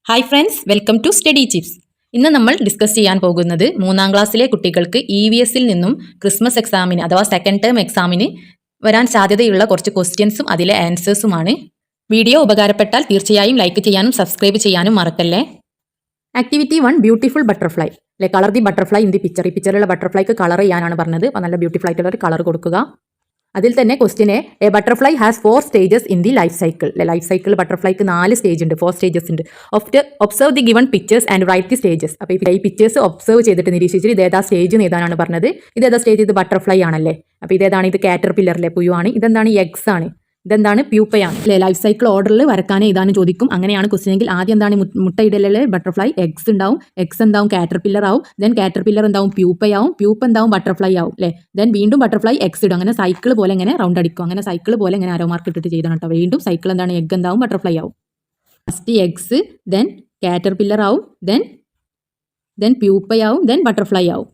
Hi friends, welcome to study chips. ഇന്ന് നമ്മൾ discuss ചെയ്യാൻ പോകുന്നത് 3ാം ക്ലാസ്സിലെ കുട്ടികൾക്ക് EVSൽ നിന്നും ക്രിസ്മസ് എക്സാമിന് അഥവാ സെക്കൻഡ് ടേം എക്സാമിന് വരാൻ സാധ്യതയുള്ള കുറച്ച് ക്വസ്റ്റ്യൻസും അതിലെ ആൻസേഴ്സുമാണ്. വീഡിയോ ഉപകാരപ്പെട്ടാൽ തീർച്ചയായും ലൈക്ക് ചെയ്യാനും സബ്സ്ക്രൈബ് ചെയ്യാനും മറക്കല്ലേ. Activity 1, beautiful butterfly. Colour the butterfly in the picture. ഈ പിക്ചറിലുള്ള ബട്ടർഫ്ലൈക്ക് കളർ ചെയ്യാനാണ് പറഞ്ഞത്. അപ്പോൾ നല്ല ബ്യൂട്ടിഫുൾ ആയിട്ടുള്ള ഒരു കളർ കൊടുക്കുക. അതിൽ തന്നെ ക്വസ്റ്റിനെ a butterfly has 4 stages in the life cycle. Life cycle ബട്ടർഫ്ലൈക്ക് 4 സ്റ്റേജ് ഉണ്ട്, 4 സ്റ്റേജസ് ഉണ്ട്. Observe the given pictures and write the stages. അപ്പോൾ ഈ പിക്ചേഴ്സ് ഒബ്സർവ് ചെയ്തിട്ട് നിരീക്ഷിച്ചിട്ട് ഇതേതാ സ്റ്റേജ് ഏതാണെന്ന് പറഞ്ഞത്. ഇതേതാ സ്റ്റേജ്? ഇത് ബട്ടർഫ്ലൈ ആണല്ലേ. അപ്പോൾ ഇതേതാണ്? ഇത് കാറ്റർപില്ലറിലെ പുയുവാണ്. ഇതെന്താണ്? എഗ്സ് ആണ്. ഇതെന്താണ്? പ്യൂപ്പയാണ് അല്ലെ. ലൈഫ് സൈക്കിൾ ഓർഡറിൽ വരക്കാനേ ഇതാണ് ചോദിക്കും. അങ്ങനെയാണ് ക്വസ്റ്റ്യൻ എങ്കിൽ ആദ്യം എന്താണ്? മുട്ടയിടലിലെ ബട്ടർഫ്ലൈ എഗ്സ് ഉണ്ടാവും. എഗ്സ് എന്താവും? കാറ്റർപില്ലർ ആവും. ദെൻ കാറ്റർപില്ലർ എന്താവും? പ്യൂപ്പയാവും. പ്യൂപ്പ എന്താവും? ബട്ടർഫ്ലൈ ആവും അല്ലേ. ദെൻ വീണ്ടും ബട്ടർഫ്ലൈ എഗ്സ് ഇടും. അങ്ങനെ സൈക്കിൾ പോലെ ഇങ്ങനെ റൗണ്ട് അടിക്കും. അങ്ങനെ സൈക്കിൾ പോലെ ഇങ്ങനെ ആരോ മാർക്ക് ഇട്ടിട്ട് ചെയ്താണ് കേട്ടോ. വീണ്ടും സൈക്കിൾ എന്താണ്? എഗ് എന്താവും? ബട്ടർഫ്ലൈ ആവും. ഫസ്റ്റ് എഗ്സ്, ദെൻ കാറ്റർപില്ലർ ആവും, ദെൻ പ്യൂപ്പയാവും, ദെൻ ബട്ടർഫ്ലൈ ആവും.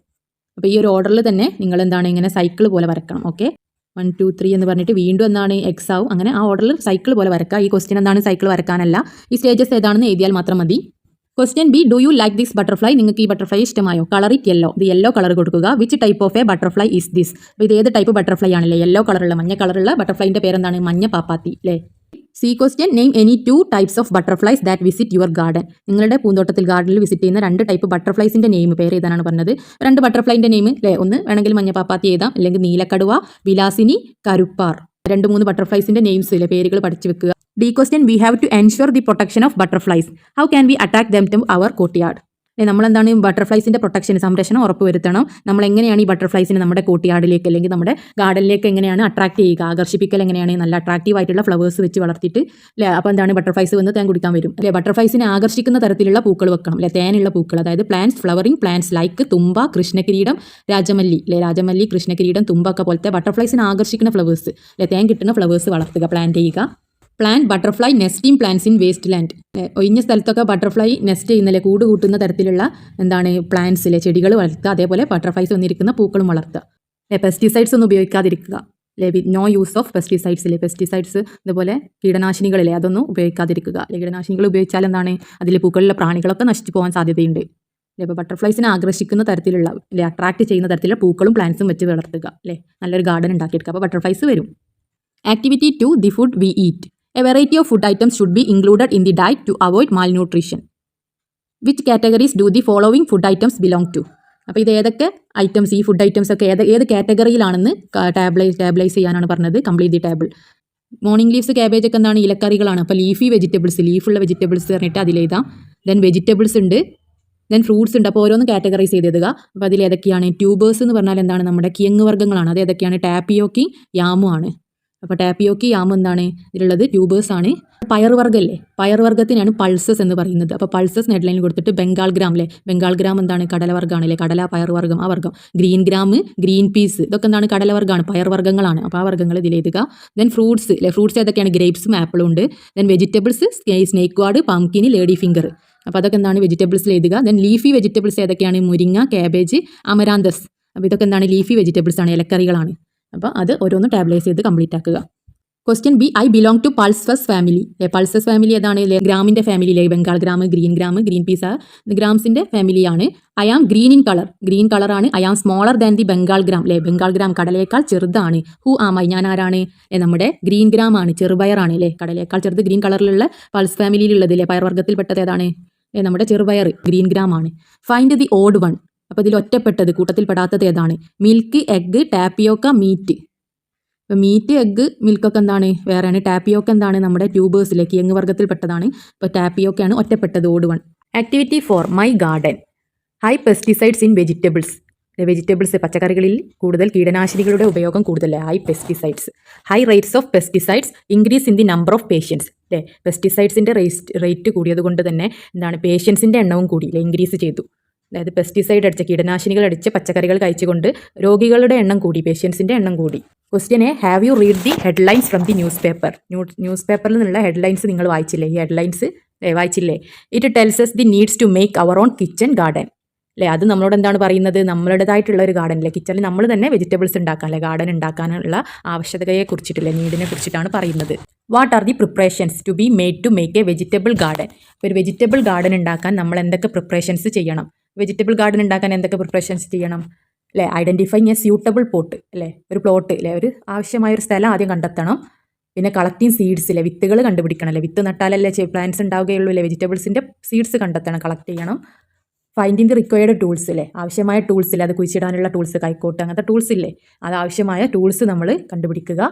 അപ്പോൾ ഈ ഒരു ഓർഡറിൽ തന്നെ നിങ്ങൾ എന്താണ്? ഇങ്ങനെ സൈക്കിൾ പോലെ വരക്കണം. ഓക്കെ, 1 2 3 എന്ന് പറഞ്ഞിട്ട് വീണ്ടും എന്താണ്? എക്സ് ആവും. അങ്ങനെ ആ ഓർഡറിൽ സൈക്കിൾ പോലെ വരക്കുക. ഈ ക്വസ്റ്റ്യൻ എന്താണ്? സൈക്കിൾ വരക്കാനല്ല, ഈ സ്റ്റേജസ് ഏതാണെന്ന് എഴുതിയാൽ മാത്രം മതി. Question B, do you like this butterfly? നിങ്ങൾക്ക് ഈ ബട്ടർഫ്ലൈ ഇഷ്ടമായോ? Colour it yellow. ഇത് യെല്ലോ കളർ കൊടുക്കുക. Which type of A butterfly is this? അപ്പോൾ ഇത് ഏത് ടൈപ്പ് ബട്ടർഫ്ലൈ ആണല്ലേ? യെല്ലോ കളറുള്ള, മഞ്ഞ കളറുള്ള ബട്ടർഫ്ലൈൻ്റെ പേരെന്താണ്? മഞ്ഞ പാപ്പാത്തി അല്ലേ. C question, name any 2 types of butterflies that visit your garden. നിങ്ങളുടെ പൂന്തോട്ടത്തിൽ ഗാർഡനിൽ വിസിറ്റ് ചെയ്യുന്ന 2 ടൈപ്പ് ബട്ടർഫ്ലൈസിന്റെ നെയിം പേര് എഴുതാനാണ് പറഞ്ഞത്. 2 ബട്ടർഫ്ലൈന്റെ നെയിം അല്ലേ. ഒന്ന് വേണമെങ്കിൽ മഞ്ഞ പാപ്പാത്തി എഴുതാം, അല്ലെങ്കിൽ നീലക്കടുവ, വിലാസിനി, കരുപ്പാർ. 2-3 ബട്ടർഫ്ലൈസിന്റെ നെയിംസ് അല്ലെ, പേരുകൾ പഠിച്ചു വെക്കുക. D question, we have to ensure the protection of butterflies. How can we attract them to our courtyard? നമ്മളെന്താണ്? ബട്ടർഫ്ലൈസിന്റെ പ്രൊട്ടക്ഷൻ, സംരക്ഷണം ഉറപ്പുവരുത്തണം. നമ്മൾ എങ്ങനെയാണ് ഈ ബട്ടർഫ്ലൈസിനെ നമ്മുടെ കോർട്ട്യാർഡിലേക്ക് അല്ലെങ്കിൽ നമ്മുടെ ഗാർഡനിലേക്ക് എങ്ങനെയാണ് അട്രാക്ട് ചെയ്യുക, ആകർഷിപ്പിക്കൽ എങ്ങനെയാണ്? നല്ല അട്രാക്റ്റീവ് ആയിട്ടുള്ള ഫ്ലവേഴ്സ് വെച്ച് വളർത്തിയിട്ട് അല്ലേ. അപ്പോൾ എന്താണ്? ബട്ടർഫ്ലൈസ് വന്ന് തേൻ കുടിക്കാൻ വരും അല്ലേ. ബട്ടർഫ്ലൈസിനെ ആകർഷിക്കുന്ന തരത്തിലുള്ള പൂക്കൾ വെക്കണം അല്ലെ, തേനുള്ള പൂക്കൾ. അതായത് പ്ലാന്റ്സ്, ഫ്ലവറിംഗ് പ്ലാന്റ്സ് ലൈക്ക് തുമ്പ, കൃഷ്ണകിരീടം, രാജമല്ലി അല്ലെ. രാജമല്ലി, കൃഷ്ണകിരീടം, തുമ്പ ഒക്കെ പോലത്തെ ബട്ടർഫ്ലൈസിനെ ആകർഷിക്കുന്ന ഫ്ലവേഴ്സ് അല്ലെ, തേൻ കിട്ടുന്ന ഫ്ലവേഴ്സ് വളർത്തുക, പ്ലാന്റ് ചെയ്യുക. Plant butterfly nesting plants in waste land. ഒഴിഞ്ഞ സ്ഥലത്തൊക്കെ ബട്ടർഫ്ലൈ നെസ്റ്റ് ചെയ്യുന്നല്ലേ, കൂട് കൂട്ടുന്ന തരത്തിലുള്ള എന്താണ്? പ്ലാന്റ്സിലെ ചെടികൾ വളർത്തുക. അതേപോലെ ബട്ടർഫ്ലൈസ് വന്നിരിക്കുന്ന പൂക്കളും വളർത്തുക. പെസ്റ്റിസൈഡ്സ് ഒന്നും ഉപയോഗിക്കാതിരിക്കുക അല്ലെ. നോ യൂസ് ഓഫ് പെസ്റ്റിസൈഡ്സ് അല്ലേ. പെസ്റ്റിസൈഡ്സ് അതുപോലെ കീടനാശിനികളില്ലേ, അതൊന്നും ഉപയോഗിക്കാതിരിക്കുക. കീടനാശിനികൾ ഉപയോഗിച്ചാൽ എന്താണ്? അതിൽ പൂക്കളിലെ പ്രാണികളൊക്കെ നശിച്ചു പോകാൻ സാധ്യതയുണ്ട് അല്ലേ. അപ്പോൾ ബട്ടർഫ്ലൈസിനെ ആകർഷിക്കുന്ന തരത്തിലുള്ള അല്ലെ, അട്രാക്ട് ചെയ്യുന്ന തരത്തിലുള്ള പൂക്കളും പ്ലാന്റ്സും വെച്ച് വളർത്തുക അല്ലേ. നല്ലൊരു ഗാർഡൻ ഉണ്ടാക്കിയെടുക്കുക. അപ്പോൾ ബട്ടർഫ്ലൈസ് വരും. Activity 2, the food we eat. A variety of food items should be included in the diet to avoid malnutrition. Which categories do the following food items belong to? അപ്പോൾ ഇത് ഏതൊക്കെ ഐറ്റംസ്, ഈ food items ഒക്കെ ഏത് കാറ്റഗറിയിലാണെന്ന് ടാബിളൈസ് ചെയ്യാനാണ് പറഞ്ഞത്. Complete the table. Morning leaves, cabbage ഒക്കെ എന്താണ്? ഇലക്കറികളാണ്. അപ്പോൾ ലീഫി വെജിറ്റബിൾസ്, ലീഫുള്ള വെജിറ്റബിൾസ് പറഞ്ഞിട്ട് അതിലെഴുതാം. ദെൻ വെജിറ്റബിൾസ് ഉണ്ട്, ദെൻ ഫ്രൂട്ട്സ് ഉണ്ട്. അപ്പോൾ ഓരോന്ന് കാറ്റഗറൈസ് ചെയ്തെഴുതുക. അപ്പോൾ അതിൽ ഏതൊക്കെയാണ്? ട്യൂബേഴ്സ് എന്ന് പറഞ്ഞാൽ എന്താണ്? നമ്മുടെ കിഴങ്ങ് വർഗ്ഗങ്ങളാണ്. അത് ഏതൊക്കെയാണ്? ടാപ്പിയോക്കി, യാമും ആണ്. അപ്പോൾ ടാപ്പിയോക്കി, യാമ് എന്താണ് ഇതിലുള്ളത്? ട്യൂബേഴ്സ് ആണ്. പയറുവർഗ്ഗമല്ലേ, പയറുവർഗ്ഗത്തിനാണ് പൾസസ് എന്ന് പറയുന്നത്. അപ്പോൾ പൾസസ് ഹെഡ്ലൈനിൽ കൊടുത്തിട്ട് ബംഗാൾ ഗ്രാം അല്ലേ. ബംഗാൾ ഗ്രാം എന്താണ്? കടലവർഗ്ഗമാണ് അല്ലേ. കടല, പയറുവർഗ്ഗം, ആ വർഗ്ഗം. ഗ്രീൻ ഗ്രാം, ഗ്രീൻ പീസ്, ഇതൊക്കെ എന്താണ്? കടലവർഗ്ഗമാണ്, പയറുവർഗ്ഗങ്ങളാണ്. അപ്പോൾ ആ വർഗ്ഗങ്ങൾ ഇതിലെഴുതുക. ദെൻ ഫ്രൂട്ട്സ് അല്ലേ. ഫ്രൂട്ട്സ് ഏതൊക്കെയാണ്? ഗ്രേപ്സും ആപ്പിളും ഉണ്ട്. Then vegetables, snake God, pumpkin, lady finger. അപ്പോൾ അതൊക്കെ എന്താണ്? വെജിറ്റബിൾസിൽ എഴുതുക. ദെൻ ലീഫി വെജിറ്റബിൾസ് ഏതൊക്കെയാണ്? മുരിങ്ങ, ക്യാബേജ്, അമരാന്തസ്. അപ്പോൾ ഇതൊക്കെ എന്താണ്? ലീഫി വെജിറ്റബിൾസ് ആണ്, ഇലക്കറികളാണ്. അപ്പോൾ അത് ഓരോന്ന് ടാബ്ലൈസ് ചെയ്ത് കംപ്ലീറ്റ് ആക്കുക. Question B, I belong to pulses family. Pulses family ഏതാണ്? ഗ്രാമിൻ്റെ ഫാമിലിയിലെ ബംഗാൾ ഗ്രാം, ഗ്രീൻ പീസ് ഗ്രാംസിൻ്റെ ഫാമിലിയാണ്. I am green in colour, green കളറാണ്. I am smaller than the Bengal gram അല്ലേ. ബംഗാൾ ഗ്രാം കടലേക്കാൾ ചെറുതാണ്. ഹു ആം ഐ, ഞാൻ ആരാണ്? നമ്മുടെ ഗ്രീൻ ഗ്രാം ആണ്, ചെറുപയറാണ് അല്ലേ. കടലേക്കാൾ ചെറുത് ഗ്രീൻ കളറിലുള്ള പൾസ് ഫാമിലിയിലുള്ളത് അല്ലേ. പയർവർഗ്ഗത്തിൽപ്പെട്ടത് ഏതാണ്? നമ്മുടെ ചെറുപയർ, ഗ്രീൻ ഗ്രാം ആണ്. Find the odd one. അപ്പോൾ ഇതിൽ ഒറ്റപ്പെട്ടത്, കൂട്ടത്തിൽപ്പെടാത്തത് ഏതാണ്? Milk, egg, tapioca, meat. ഇപ്പോൾ മീറ്റ്, എഗ്ഗ്, മിൽക്കൊക്കെ എന്താണ്? വേറെയാണ്. ടാപ്പിയോക്ക എന്താണ്? നമ്മുടെ ട്യൂബേഴ്സിലെ കിഴങ്ങ് വർഗ്ഗത്തിൽപ്പെട്ടതാണ്. ഇപ്പോൾ ടാപ്പിയോക്കയാണ് ഒറ്റപ്പെട്ടത്, odd one. Activity 4, my garden. High pesticides in vegetables. Vegetables, പച്ചക്കറികളിൽ കൂടുതൽ കീടനാശിനികളുടെ ഉപയോഗം കൂടുതലല്ലേ. High pesticides. High rates of pesticides increase in the number of patients അല്ലേ. പെസ്റ്റിസൈഡ്സിൻ്റെ റേറ്റ് കൂടിയത് കൊണ്ട് തന്നെ എന്താണ്? പേഷ്യൻസിൻ്റെ എണ്ണവും കൂടി അല്ലേ, ഇൻക്രീസ് ചെയ്തു. അതായത് പെസ്റ്റിസൈഡ് അടിച്ച, കീടനാശിനികൾ അടിച്ച് പച്ചക്കറികൾ കഴിച്ചുകൊണ്ട് രോഗികളുടെ എണ്ണം കൂടി, പേഷ്യൻസിൻ്റെ എണ്ണം കൂടി. Question A, have you read the headlines from the news paper. News പേപ്പറിൽ നിന്നുള്ള ഹെഡ്ലൈൻസ് നിങ്ങൾ വായിച്ചില്ലേ? ഈ ഹെഡ്ലൈൻസ് വായിച്ചില്ലേ? It tells us the needs to make our own kitchen garden. അല്ലേ? അത് നമ്മളോട് എന്താണ് പറയുന്നത്? നമ്മളുടേതായിട്ടുള്ള ഒരു ഗാർഡൻ അല്ലേ, കിച്ചണിൽ നമ്മൾ തന്നെ വെജിറ്റബിൾസ് ഉണ്ടാക്കാൻ അല്ലേ, ഗാർഡൻ ഉണ്ടാക്കാനുള്ള ആവശ്യകതയെ കുറിച്ചിട്ടില്ലേ, നീഡിനെ കുറിച്ചിട്ടാണ് പറയുന്നത്. What are the preparations to be made to make a vegetable garden? ഒരു വെജിറ്റബിൾ ഗാർഡൻ ഉണ്ടാക്കാൻ നമ്മൾ എന്തൊക്കെ പ്രിപ്പറേഷൻസ് ചെയ്യണം? വെജിറ്റബിൾ ഗാർഡൻ ഉണ്ടാക്കാൻ എന്തൊക്കെ പ്രിപ്പറേഷൻസ് ചെയ്യണം അല്ലേ? ഐഡൻറ്റിഫൈങ് എ സ്യൂട്ടബിൾ പോട്ട് അല്ലേ, ഒരു പ്ലോട്ട് അല്ലേ, ഒരു ആവശ്യമായ ഒരു സ്ഥലം ആദ്യം കണ്ടെത്തണം. പിന്നെ കളക്ടിങ് സീഡ്സ് അല്ലേ, വിത്തുകൾ കണ്ടുപിടിക്കണം അല്ലേ, വിത്ത് നട്ടാലല്ലേ പ്ലാന്റ്സ് ഉണ്ടാവുകയുള്ളൂ അല്ലേ, വെജിറ്റബിൾസിൻ്റെ സീഡ്സ് കണ്ടെത്തണം, കളക്ട് ചെയ്യണം. ഫൈൻഡിങ് ദി റിക്വയർഡ് ടൂൾസ് അല്ലേ, ആവശ്യമായ ടൂൾസ് ഇല്ലേ, അത് കുഴിച്ചിടാനുള്ള ടൂൾസ്, കൈക്കോട്ട് അങ്ങനത്തെ ടൂൾസ് ഇല്ലേ, അത് ആവശ്യമായ ടൂൾസ് നമ്മൾ കണ്ടുപിടിക്കുക.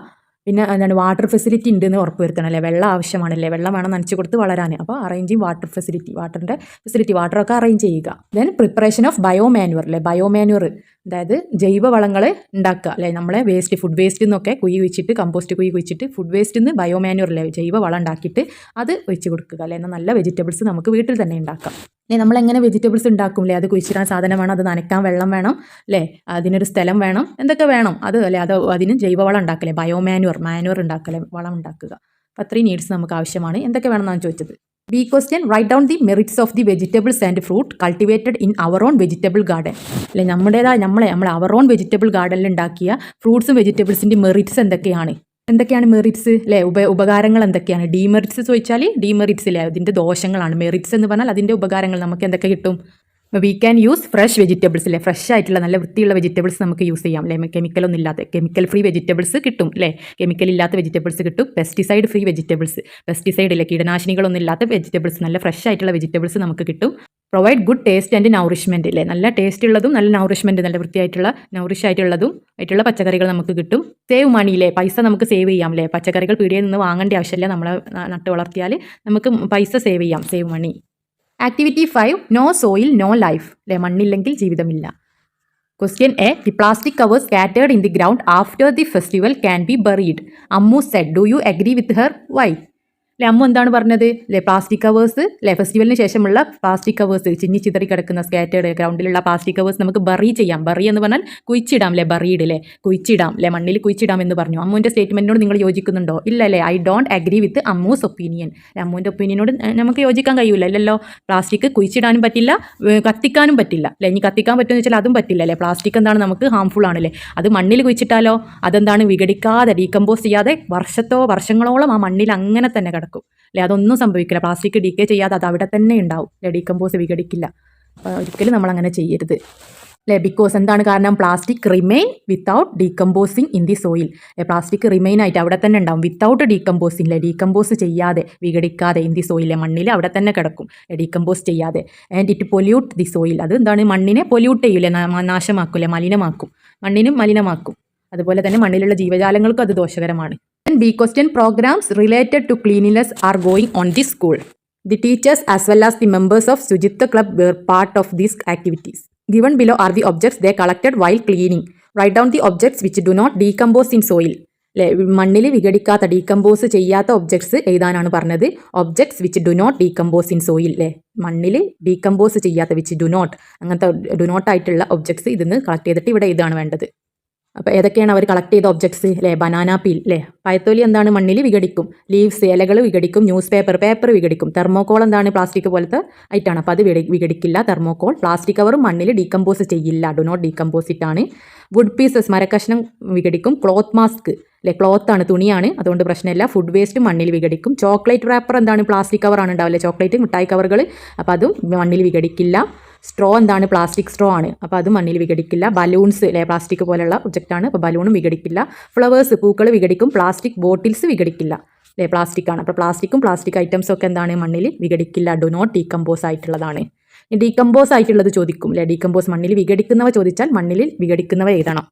പിന്നെ എന്താണ്, വാട്ടർ ഫെസിലിറ്റി ഉണ്ടെന്ന് ഉറപ്പ് വരുത്തണം അല്ലേ, വെള്ളം ആവശ്യമാണല്ലേ, വെള്ളം വേണം നനച്ച് കൊടുത്ത് വളരാൻ. അപ്പോൾ അറേഞ്ചിങ് വാട്ടർ ഫെസിലിറ്റി, വാട്ടറിൻ്റെ ഫെസിലിറ്റി, വാട്ടറൊക്കെ അറേഞ്ച് ചെയ്യുക. ദെൻ പ്രിപ്പറേഷൻ ഓഫ് ബയോമാനുവർ അല്ലേ, ബയോമാനുവർ അതായത് ജൈവവളങ്ങളെ ഉണ്ടാക്കുക അല്ലേ, നമ്മളെ വേസ്റ്റ്, ഫുഡ് വേസ്റ്റ് നിന്നൊക്കെ കുഴി വെച്ചിട്ട്, കമ്പോസ്റ്റ് കുഴി കുഴിച്ചിട്ട് ഫുഡ് വേസ്റ്റ് നിന്ന് ബയോമാനുവർ അല്ലേ, ജൈവവളം ഉണ്ടാക്കിയിട്ട് അത് ഒഴിച്ച് കൊടുക്കുക അല്ലേ, എന്നാൽ നല്ല വെജിറ്റബിൾസ് നമുക്ക് വീട്ടിൽ തന്നെ ഉണ്ടാക്കാം. നമ്മളെങ്ങനെ വെജിറ്റബിൾസ് ഉണ്ടാക്കും അല്ലേ, അത് കുഴിച്ചിടാൻ സാധനം വേണം, അത് നനയ്ക്കാൻ വെള്ളം വേണം അല്ലേ, അതിനൊരു സ്ഥലം വേണം, എന്തൊക്കെ വേണം അത് അല്ലേ, അത് അതിന് ജൈവവളം ഉണ്ടാക്കല്ലേ, മാനുവർ ഉണ്ടാക്കല്ലേ, വളം ഉണ്ടാക്കുക. അപ്പോൾ അത്രയും നീഡ്സ് നമുക്ക് ആവശ്യമാണ്. എന്തൊക്കെ വേണമെന്നാണ് ചോദിച്ചത്. B question, write down the merits of the vegetables and fruit cultivated in our own vegetable garden അല്ലെ, നമ്മൾ അവർ ഓൺ വെജിറ്റബിൾ ഗാർഡനിൽ ഉണ്ടാക്കിയ ഫ്രൂട്ട്സും വെജിറ്റബിൾസിൻ്റെ മെറിറ്റ്സ് എന്തൊക്കെയാണ് മെറിറ്റ്സ് അല്ലേ, ഉപകാരങ്ങൾ എന്തൊക്കെയാണ്? ഡീമെറിറ്റ്സ് ചോദിച്ചാൽ ഡീമെറിറ്റ്സ് ഇല്ലേ, അതിൻ്റെ ദോഷങ്ങളാണ്. മെറിറ്റ്സ് എന്ന് പറഞ്ഞാൽ അതിൻ്റെ ഉപകാരങ്ങൾ, നമുക്ക് എന്തൊക്കെ കിട്ടും? We can use fresh vegetables അല്ലേ, ഫ്രഷ് ആയിട്ടുള്ള നല്ല വൃത്തിയുള്ള വെജിറ്റബിൾസ് നമുക്ക് യൂസ് ചെയ്യാം അല്ലേ, കെമിക്കലൊന്നും ഇല്ലാത്ത, കെമിക്കൽ ഫ്രീ വെജിറ്റബിൾസ് കിട്ടും അല്ലേ, കെമിക്കൽ ഇല്ലാത്ത വെജിറ്റബിൾസ് കിട്ടും. പെസ്റ്റിസൈഡ് ഫ്രീ വെജിറ്റബിൾസ്, പെസ്റ്റിസൈഡ് ഇല്ലേ, കീടനാശിനികളൊന്നും ഇല്ലാത്ത വെജിറ്റബിൾസ്, നല്ല ഫ്രഷ് ആയിട്ടുള്ള വെജിറ്റബിൾസ് നമുക്ക് കിട്ടും. പ്രൊവൈഡ് ഗുഡ് ടേസ്റ്റ് ആൻഡ് നൗറിഷ്മെൻറ്റ് അല്ലേ, നല്ല ടേസ്റ്റ് ഉള്ളതും നല്ല നൗറിഷ്മെൻറ്റ്, നല്ല വൃത്തിയായിട്ടുള്ള നൗറിഷ് ആയിട്ടുള്ള പച്ചക്കറികൾ നമുക്ക് കിട്ടും. സേവ് മണി അല്ലേ, പൈസ നമുക്ക് സേവ് ചെയ്യാം അല്ലേ, പച്ചക്കറികൾ പീടികയിൽ നിന്ന് വാങ്ങേണ്ട ആവശ്യമില്ല, നമ്മൾ നട്ട് വളർത്തിയാൽ നമുക്ക് പൈസ സേവ് ചെയ്യാം, save money. Activity 5, no soil no life അല്ലേ, മണ്ണില്ലെങ്കിൽ ജീവിതമില്ല. Question A, the plastic covers scattered in the ground after the festival can be buried. Ammu said, do you agree with her? Why? അല്ലെ, അമ്മ എന്താണ് പറഞ്ഞത് അല്ലെ, പ്ലാസ്റ്റിക് കവേഴ്സ് അല്ലെ, ഫെസ്റ്റിവലിന് ശേഷമുള്ള പ്ലാസ്റ്റിക് കവേഴ്സ്, ചിന്നി കിടക്കുന്ന സ്കാറ്റേർഡ് ഗ്രൗണ്ടിലുള്ള പ്ലാസ്റ്റിക് കവേഴ്സ് നമുക്ക് ബറി ചെയ്യാം. ബറി എന്ന് പറഞ്ഞാൽ കുഴിച്ചിടാം അല്ലെ, ബറീഡ് അല്ലേ, കുഴിച്ചിടാം അല്ലെ, മണ്ണിൽ കുഴിച്ചിടാം എന്ന് പറഞ്ഞു. അമ്മുവിൻ്റെ സ്റ്റേറ്റ്മെൻറ്റിനോട് നിങ്ങൾ യോജിക്കുന്നുണ്ടോ? ഇല്ല അല്ലേ, I don't agree with Ammu's opinion. അമ്മുവിൻ്റെ ഒപ്പീനിയനോട് നമുക്ക് യോജിക്കാൻ കഴിയില്ല അല്ലല്ലോ. പ്ലാസ്റ്റിക് കുഴിച്ചിടാനും പറ്റില്ല, കത്തിക്കാനും പറ്റില്ല അല്ലെ. ഇനി കത്തിക്കാൻ പറ്റുമെന്ന് വെച്ചാൽ അതും പറ്റില്ല അല്ലേ, പ്ലാസ്റ്റിക് എന്താണ്, നമുക്ക് ഹാംഫുൾ ആണല്ലേ. അത് മണ്ണിൽ കുഴിച്ചിട്ടാലോ, അതെന്താണ്, വിഘടിക്കാതെ ഡീകമ്പോസ് ചെയ്യാതെ വർഷങ്ങളോളം ആ മണ്ണിൽ അങ്ങനെ തന്നെ കിടക്കും അല്ലെ, അതൊന്നും സംഭവിക്കില്ല. പ്ലാസ്റ്റിക് ഡീക്കേ ചെയ്യാതെ അത് അവിടെ തന്നെ ഉണ്ടാവും അല്ലെ, ഡീകമ്പോസ് വിഘടിക്കില്ല. ഒരിക്കലും നമ്മൾ അങ്ങനെ ചെയ്യരുത് അല്ലേ. ബിക്കോസ് എന്താണ് കാരണം? Plastic remain without decomposing in the soil. Plastic remain ആയിട്ട് അവിടെ തന്നെ ഉണ്ടാവും വിത്തൗട്ട് ഡീകമ്പോസിങ് അല്ലേ, ഡീകമ്പോസ് ചെയ്യാതെ വിഘടിക്കാതെ ഇൻ ദി സോയിൽ, മണ്ണിൽ അവിടെ തന്നെ കിടക്കും ഡീകമ്പോസ് ചെയ്യാതെ. And it pollute the soil, അത് എന്താണ്, മണ്ണിനെ പൊല്യൂട്ട് ചെയ്യൂലേ, നാശമാക്കൂലേ, മലിനമാക്കും, മണ്ണിനും മലിനമാക്കും. അതുപോലെ തന്നെ മണ്ണിലുള്ള ജീവജാലങ്ങൾക്കും അത് ദോഷകരമാണ്. B question, programmes related to cleanliness are going on the school. The teachers as well as the members of Suchitwa club were part of these activities. Given below are the objects they collected while cleaning. Write down the objects which do not decompose in soil. മണ്ണിൽ വിഘടിക്കാത്ത, decompose ചെയ്യാത്ത objects എഴുതാനാണ് പറഞ്ഞത്. Objects which do not decompose in soil അല്ലേ, മണ്ണിൽ decompose ചെയ്യാത്ത, which do not, അങ്ങനത്തെ do not ആയിട്ടുള്ള objects ഇതിന്ന് കളക്ട് ചെയ്തിട്ട് ഇവിടെ ഇതാണ് വേണ്ടത്. അപ്പോൾ ഏതൊക്കെയാണ് അവർ കളക്ട് ചെയ്ത ഒബ്ജക്ട്സ് അല്ലേ? ബനാന പീൽ അല്ലേ, പഴത്തൊലി എന്താണ്, മണ്ണിൽ വിഘടിക്കും. ലീവ്സ്, ഇലകൾ വിഘടിക്കും. ന്യൂസ് പേപ്പർ വിഘടിക്കും. തെർമോക്കോൾ എന്താണ്, പ്ലാസ്റ്റിക് പോലത്തെ ഐറ്റാണ്, അപ്പോൾ അത് വിഘടിക്കില്ല തെർമോക്കോൾ. പ്ലാസ്റ്റിക് കവറും മണ്ണിൽ ഡീകമ്പോസ് ചെയ്യില്ല, ഡു നോട്ട് ഡീകമ്പോസ് ഇറ്റാണ്. വുഡ് പീസസ്, മരക്കഷ്ണം വിഘടിക്കും. ക്ലോത്ത് മാസ്ക് അല്ലെ, ക്ലോത്താണ്, തുണിയാണ്, അതുകൊണ്ട് പ്രശ്നമില്ല. ഫുഡ് വേസ്റ്റ് മണ്ണിൽ വിഘടിക്കും. ചോക്ലേറ്റ് റാപ്പർ എന്താണ്, പ്ലാസ്റ്റിക് കവറാണ് ഉണ്ടാവില്ലേ, ചോക്ലേറ്റ് മിഠായി കവറുകൾ, അപ്പോൾ അതും മണ്ണിൽ വിഘടിക്കില്ല. സ്ട്രോ എന്താണ്, പ്ലാസ്റ്റിക് സ്ട്രോ ആണ്, അപ്പോൾ അതും മണ്ണിൽ വിഘടിക്കില്ല. ബലൂൺസ് അല്ലെ, പ്ലാസ്റ്റിക് പോലുള്ള ഒബ്ജക്റ്റാണ്, അപ്പോൾ ബലൂണും വിഘടിക്കില്ല. ഫ്ലവേഴ്സ്, പൂക്കൾ വിഘടിക്കും. പ്ലാസ്റ്റിക് ബോട്ടിൽസ് വിഘടിക്കില്ല അല്ലെ, പ്ലാസ്റ്റിക് ആണ്, അപ്പോൾ പ്ലാസ്റ്റിക് ഐറ്റംസും ഒക്കെ എന്താണ്, മണ്ണിൽ വിഘടിക്കില്ല, ഡു നോട്ട് ഡീകമ്പോസ് ആയിട്ടുള്ളതാണ്. ഡീകമ്പോസ് ആയിട്ടുള്ളത് ചോദിക്കും അല്ലെ, ഡീകമ്പോസ് മണ്ണിൽ വിഘടിക്കുന്നവ ചോദിച്ചാൽ മണ്ണിൽ വിഘടിക്കുന്നവ എഴുതണം.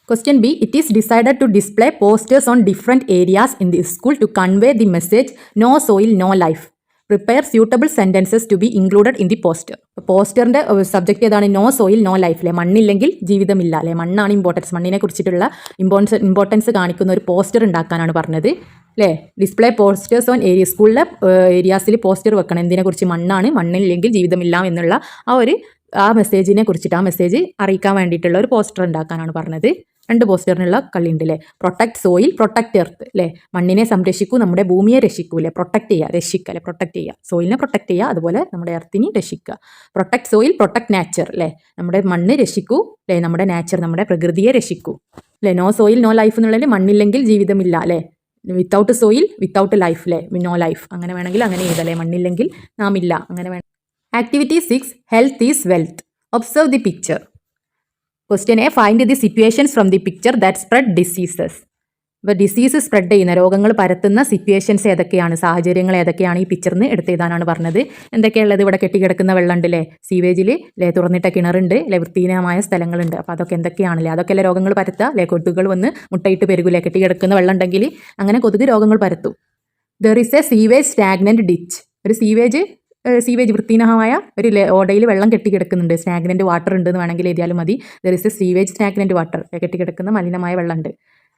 Question B, it is decided to display posters on different areas in the school to convey the message no soil, no life. Prepare suitable sentences to be included in the poster. പോസ്റ്ററിൻ്റെ subject ഏതാണ്? No soil no life അല്ലേ, മണ്ണില്ലെങ്കിൽ ജീവിതമില്ല അല്ലേ, മണ്ണാണ് importance, മണ്ണിനെ കുറിച്ചിട്ടുള്ള importance കാണിക്കുന്ന ഒരു പോസ്റ്റർ ഉണ്ടാക്കാനാണ് പറഞ്ഞത് അല്ലേ. ഡിസ്പ്ലേ പോസ്റ്റേഴ്സ് ഓൺ ഏരിയ, സ്കൂളിലെ ഏരിയാസിൽ പോസ്റ്റർ വെക്കണം. എന്തിനെക്കുറിച്ച്? മണ്ണാണ്, മണ്ണില്ലെങ്കിൽ ജീവിതമില്ല എന്നുള്ള ആ ഒരു ആ മെസ്സേജിനെ കുറിച്ചിട്ട് ആ മെസ്സേജ് അറിയിക്കാൻ വേണ്ടിയിട്ടുള്ള ഒരു പോസ്റ്റർ ഉണ്ടാക്കാനാണ് പറഞ്ഞത്. 2 പോസ്റ്ററിനുള്ള കളിയുണ്ട് അല്ലേ. പ്രൊട്ടക്ട് സോയിൽ, പ്രൊട്ടക്ട് എർത്ത് അല്ലേ. മണ്ണിനെ സംരക്ഷിക്കൂ, നമ്മുടെ ഭൂമിയെ രക്ഷിക്കൂ അല്ലേ. പ്രൊട്ടക്ട് ചെയ്യുക, രക്ഷിക്കുക അല്ലെ. പ്രൊട്ടക്ട് ചെയ്യുക, സോയിലിനെ പ്രൊട്ടക്ട് ചെയ്യുക, അതുപോലെ നമ്മുടെ എർത്തിനെ രക്ഷിക്കുക. പ്രൊട്ടക്ട് സോയിൽ, പ്രൊട്ടക്ട് നാച്ചർ അല്ലേ. നമ്മുടെ മണ്ണ് രക്ഷിക്കൂ അല്ലേ, നമ്മുടെ നാച്ചർ, നമ്മുടെ പ്രകൃതിയെ രക്ഷിക്കൂ അല്ലേ. നോ സോയിൽ നോ ലൈഫ് എന്നുള്ളതിൽ മണ്ണില്ലെങ്കിൽ ജീവിതമില്ല അല്ലേ. വിത്തൗട്ട് സോയിൽ വിത്തൗട്ട് ലൈഫ് അല്ലേ, നോ ലൈഫ്. അങ്ങനെ വേണമെങ്കിൽ അങ്ങനെ എഴുതല്ലേ, മണ്ണില്ലെങ്കിൽ നാം ഇല്ല, അങ്ങനെ വേണം. Activity 6 health is wealth. Observe the picture. Question A, find the situations from the picture that spread diseases. ഇപ്പോൾ ഡിസീസ് സ്പ്രെഡ് ചെയ്യുന്ന, രോഗങ്ങൾ പരത്തുന്ന സിറ്റുവേഷൻസ് ഏതൊക്കെയാണ്, സാഹചര്യങ്ങൾ ഏതൊക്കെയാണ് ഈ പിക്ചറിന് എടുത്തെഴുതാനാണ് പറഞ്ഞത്. എന്തൊക്കെയുള്ളത്, ഇവിടെ കെട്ടിക്കിടക്കുന്ന വെള്ളമുണ്ട് അല്ലേ, സീവേജിൽ അല്ലേ, തുറന്നിട്ട കിണറുണ്ട് അല്ലേ, വൃത്തിഹീനമായ സ്ഥലങ്ങളുണ്ട്. അപ്പോൾ അതൊക്കെ എന്തൊക്കെയാണല്ലേ, അതൊക്കെയല്ലേ രോഗങ്ങൾ പരത്തുക അല്ലേ. കൊതുകുകൾ വന്ന് മുട്ടയിട്ട് പെരുകില്ലേ, കെട്ടിക്കിടക്കുന്ന വെള്ളം ഉണ്ടെങ്കിൽ അങ്ങനെ കൊതുക് രോഗങ്ങൾ പരത്തും. There is a sewage stagnant ditch. ഒരു സീവേജ് വൃത്തിഹീനമായ ഒരു ഓടയിൽ വെള്ളം കെട്ടിക്കിടക്കുന്നുണ്ട്. സ്റ്റാഗ്നൻറ്റ് വാട്ടർ ഉണ്ട് എന്ന് വേണമെങ്കിൽ എഴുതിയാലും മതി. There is a sewage stagnant water, കെട്ടിക്കിടക്കുന്ന മലിനമായ വെള്ളമുണ്ട്.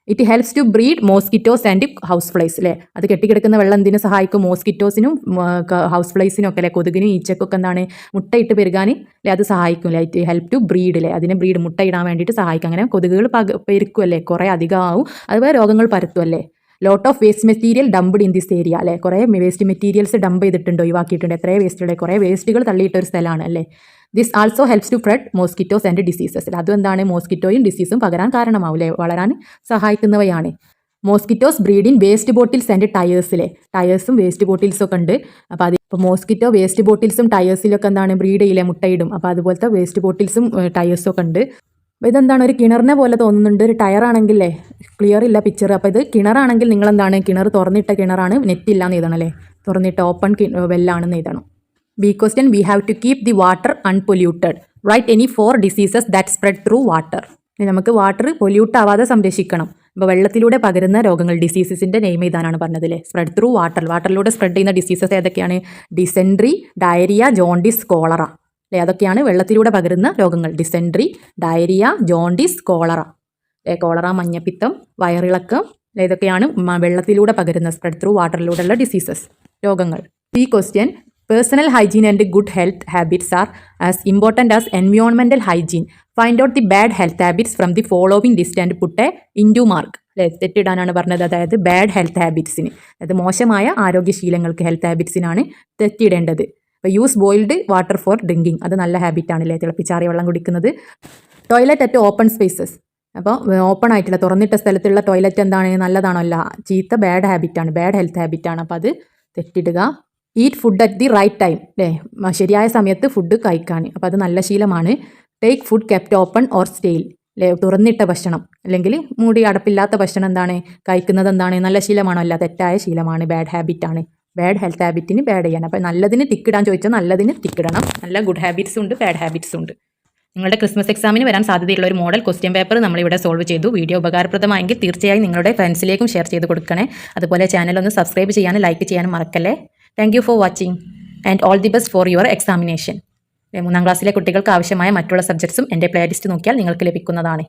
It helps to breed mosquitoes and house flies അല്ലേ. അത് കെട്ടിക്കിടക്കുന്ന വെള്ളം എന്തിനു സഹായിക്കും, മോസ്കിറ്റോസിനും ഹൗസ് ഫ്ലൈസിനും ഒക്കെ അല്ലേ, കൊതുകിനും ഈച്ചക്കൊക്കെ എന്താണ് മുട്ടയിട്ട് പെരുകാൻ അല്ലേ അത് സഹായിക്കും അല്ലേ. ഇറ്റ് ഹെൽപ്പ് ടു ബ്രീഡ് അല്ലേ, അതിനെ ബ്രീഡ് മുട്ടയിടാൻ വേണ്ടിയിട്ട് സഹായിക്കും. അങ്ങനെ കൊതുകുകൾ പെരുക്കും അല്ലേ, കുറേ അധികമാവും, അതുപോലെ രോഗങ്ങൾ പരത്തും അല്ലേ. Lot of waste material dumped in this area അല്ലേ. കുറേ വേസ്റ്റ് മെറ്റീരിയൽസ് ഡംപ് ചെയ്തിട്ടുണ്ട്, ഒഴിവാക്കിയിട്ടുണ്ട്. എത്രയോ വേസ്റ്റുകൾ, കുറേ വേസ്റ്റുകൾ തള്ളിയിട്ട ഒരു സ്ഥലമാണ് അല്ലേ. This also helps to spread mosquitoes and diseases. അതും എന്താണ്, മോസ്കിറ്റോയും ഡിസീസും പകരാൻ കാരണമാവും അല്ലേ, വളരാൻ സഹായിക്കുന്നവയാണ്. Mosquitoes breed in waste bottles and ടയേഴ്സിലെ, ടയേഴ്സും വേസ്റ്റ് ബോട്ടിൽസും ഒക്കെ ഉണ്ട്. അപ്പോൾ ഇപ്പോൾ മോസ്കിറ്റോ വേസ്റ്റ് ബോട്ടിൽസും ടയേഴ്സിലൊക്കെ എന്താണ് ബ്രീഡ് ചെയ്യില്ലേ, മുട്ടയിടും. അപ്പോൾ അതുപോലത്തെ വേസ്റ്റ് ബോട്ടിൽസും ടയേഴ്സും ഒക്കെ ഉണ്ട്. അപ്പോൾ ഇതെന്താണ്, ഒരു കിണറിനെ പോലെ തോന്നുന്നുണ്ട്. ഒരു ടയറാണെങ്കിലേ ക്ലിയർ ഇല്ല പിക്ചർ. അപ്പോൾ ഇത് കിണറാണെങ്കിൽ നിങ്ങളെന്താണ്, കിണർ തുറന്നിട്ട കിണറാണ്, നെറ്റ് ഇല്ലാന്ന് എഴുതണം അല്ലേ, തുറന്നിട്ട ഓപ്പൺ വെല്ലാണെന്ന് എഴുതണം. B question, we have to keep the water unpolluted. Write any 4 diseases that spread through water. നമുക്ക് വാട്ടർ പൊല്യൂട്ട് ആവാതെ സംരക്ഷിക്കണം. അപ്പോൾ വെള്ളത്തിലൂടെ പകരുന്ന രോഗങ്ങൾ, ഡിസീസസിൻ്റെ നെയിം എഴുതാനാണ് പറഞ്ഞതില്ലേ. സ്പ്രെഡ് ത്രൂ വാട്ടർ, വാട്ടറിലൂടെ സ്പ്രെഡ് ചെയ്യുന്ന ഡിസീസസ് ഏതൊക്കെയാണ്, ഡിസെൻട്രി, ഡയറിയ, ജോണ്ടിസ്, കോളറ അല്ലേ. അതൊക്കെയാണ് വെള്ളത്തിലൂടെ പകരുന്ന രോഗങ്ങൾ. ഡിസെൻട്രി, ഡയറിയ, ജോണ്ടിസ്, കോളറ അല്ലേ. കോളറ മഞ്ഞപ്പിത്തം, വയറിളക്കം അല്ലേ, ഇതൊക്കെയാണ് വെള്ളത്തിലൂടെ പകരുന്ന സ്പ്രെഡ് ത്രൂ വാട്ടറിലൂടെയുള്ള ഡിസീസസ്, രോഗങ്ങൾ. ഈ question, personal hygiene and good health habits R as important as environmental hygiene. Find out the bad health habits from the following list and put a into mark അല്ലേ. തെറ്റിടാനാണ് പറഞ്ഞത്. അതായത് bad health ഹാബിറ്റ്സിന്, അതായത് മോശമായ ആരോഗ്യശീലങ്ങൾക്ക്, health ഹാബിറ്റ്സിനാണ് തെറ്റിടേണ്ടത്. അപ്പോൾ use boiled water for drinking, അത് നല്ല ഹാബിറ്റാണല്ലേ, തിളപ്പിച്ചാറിയ വെള്ളം കുടിക്കുന്നത്. ടോയ്ലറ്റ് അറ്റ് ഓപ്പൺ സ്പേസസ്, അപ്പോൾ ഓപ്പൺ ആയിട്ടുള്ള തുറന്നിട്ട സ്ഥലത്തുള്ള ടോയ്ലറ്റ് എന്താണ്, നല്ലതാണോ, അല്ല, ചീത്ത ബാഡ് ഹാബിറ്റാണ്, ബാഡ് ഹെൽത്ത് ഹാബിറ്റാണ്. അപ്പോൾ അത് തെറ്റിടുക. Eat food at the right time അല്ലേ, ശരിയായ സമയത്ത് ഫുഡ് കഴിക്കാൻ, അപ്പോൾ അത് നല്ല ശീലമാണ്. Take food kept open or stale അല്ലേ, തുറന്നിട്ട ഭക്ഷണം അല്ലെങ്കിൽ മൂടി അടപ്പില്ലാത്ത ഭക്ഷണം എന്താണ് കഴിക്കുന്നത്, എന്താണ് നല്ല ശീലമാണോ, അല്ല, തെറ്റായ ശീലമാണ്, ബാഡ് ഹാബിറ്റാണ്. ബാഡ് ഹെൽത്ത് ഹാബിറ്റിന് ബാഡ് ചെയ്യാൻ. അപ്പോൾ നല്ലതിന് ടിക്കിടാൻ ചോദിച്ചാൽ നല്ലതിന് ടിക്കിടണം. നല്ല ഗുഡ് ഹാബിറ്റ്സ് ഉണ്ട്, ബാഡ് ഹാബിറ്റ്സ് ഉണ്ട്. നിങ്ങളുടെ ക്രിസ്മസ് എക്സാമിന് വരാൻ സാധ്യതയുള്ള ഒരു മോഡൽ ക്വസ്റ്റ്യൻ പേപ്പർ നമ്മളിവിടെ സോൾവ് ചെയ്തു. വീഡിയോ ഉപകാരപ്രദമായെങ്കിൽ തീർച്ചയായും നിങ്ങളുടെ ഫ്രണ്ട്സിലേക്കും ഷെയർ ചെയ്ത് കൊടുക്കണേ. അതുപോലെ ചാനൽ ഒന്ന് സബ്സ്ക്രൈബ് ചെയ്യാനും ലൈക്ക് ചെയ്യാനും മറക്കല്ലേ. Thank you for watching and all the best for your examination. 3ാം ക്ലാസ്സിലെ കുട്ടികൾക്ക് ആവശ്യമായ മറ്റുള്ള സബ്ജക്ട്സും എൻ്റെ പ്ലേലിസ്റ്റ് നോക്കിയാൽ നിങ്ങൾക്ക് ലഭിക്കുന്നതാണ്.